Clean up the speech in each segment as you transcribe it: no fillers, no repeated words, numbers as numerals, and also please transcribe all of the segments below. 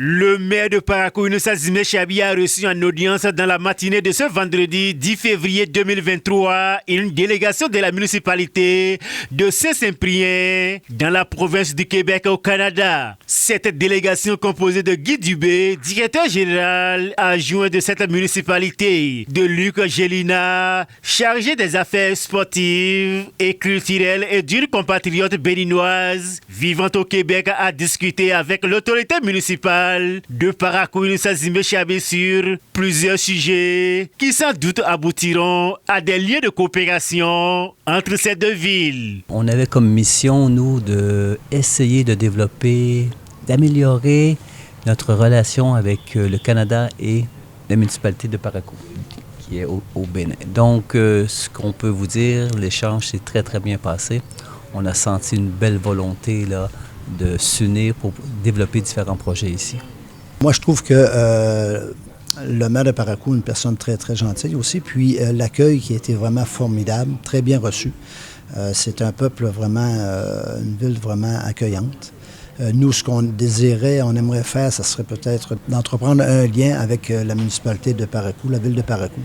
Le maire de Parakou, Inoussa Zimé Chabi, a reçu en audience dans la matinée de ce vendredi 10 février 2023 une délégation de la municipalité de Saint-Cyprien dans la province du Québec au Canada. Cette délégation composée de Guy Dubé, directeur général adjoint de cette municipalité, de Luc Gélina, chargé des affaires sportives et culturelles et d'une compatriote béninoise vivant au Québec, a discuté avec l'autorité municipale de Parakou Inoussa Zimé Chabi sur plusieurs sujets qui sans doute aboutiront à des liens de coopération entre ces deux villes. On avait comme mission, nous, d'essayer de développer, d'améliorer notre relation avec le Canada et la municipalité de Parakou, qui est au Bénin. Donc, ce qu'on peut vous dire, l'échange s'est très, très bien passé. On a senti une belle volonté là, de s'unir pour développer différents projets ici. Moi, je trouve que le maire de Parakou est une personne très, très gentille aussi, puis l'accueil qui a été vraiment formidable, très bien reçu. C'est un peuple vraiment, une ville vraiment accueillante. Nous, ce qu'on désirait, on aimerait faire, ça serait peut-être d'entreprendre un lien avec la municipalité de Parakou, la ville de Parakou,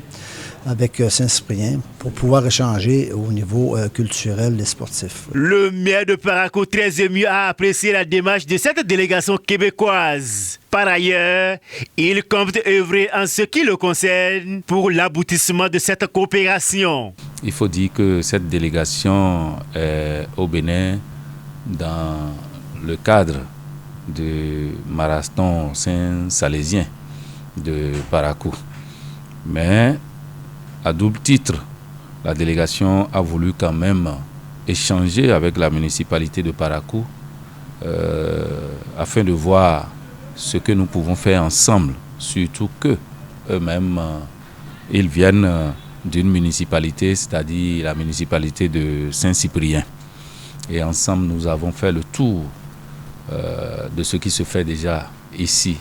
avec Saint-Cyprien, pour pouvoir échanger au niveau culturel et sportif. Le maire de Parakou, très ému, a apprécié la démarche de cette délégation québécoise. Par ailleurs, il compte œuvrer en ce qui le concerne pour l'aboutissement de cette coopération. Il faut dire que cette délégation est au Bénin dans le cadre du marathon Saint-Salésien de Parakou. Mais à double titre, la délégation a voulu quand même échanger avec la municipalité de Parakou afin de voir ce que nous pouvons faire ensemble, surtout que eux-mêmes, ils viennent d'une municipalité, c'est-à-dire la municipalité de Saint-Cyprien. Et ensemble, nous avons fait le tour de ce qui se fait déjà ici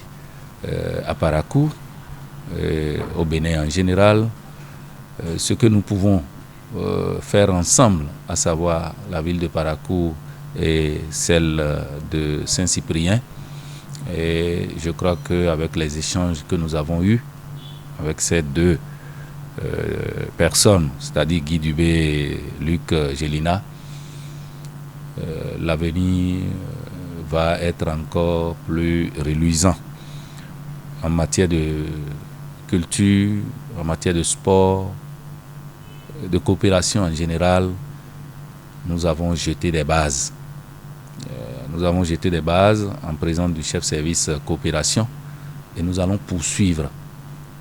à Parakou, au Bénin en général, ce que nous pouvons faire ensemble, à savoir la ville de Parakou et celle de Saint-Cyprien. Et je crois qu'avec les échanges que nous avons eus avec ces deux personnes, c'est-à-dire Guy Dubé et Luc Gélina, l'avenir va être encore plus reluisant en matière de culture, en matière de sport, de coopération en général. Nous avons jeté des bases. Nous avons jeté des bases en présence du chef service coopération et nous allons poursuivre.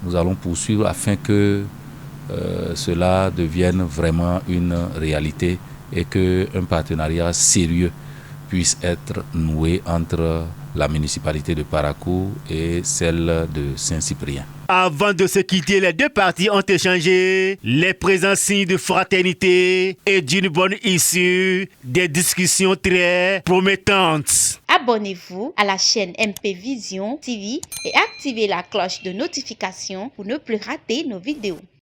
Nous allons poursuivre afin que cela devienne vraiment une réalité et qu'un partenariat sérieux puisse être noué entre la municipalité de Parakou et celle de Saint-Cyprien. Avant de se quitter, les deux parties ont échangé les présents signes de fraternité et d'une bonne issue, des discussions très promettantes. Abonnez-vous à la chaîne MP Vision TV et activez la cloche de notification pour ne plus rater nos vidéos.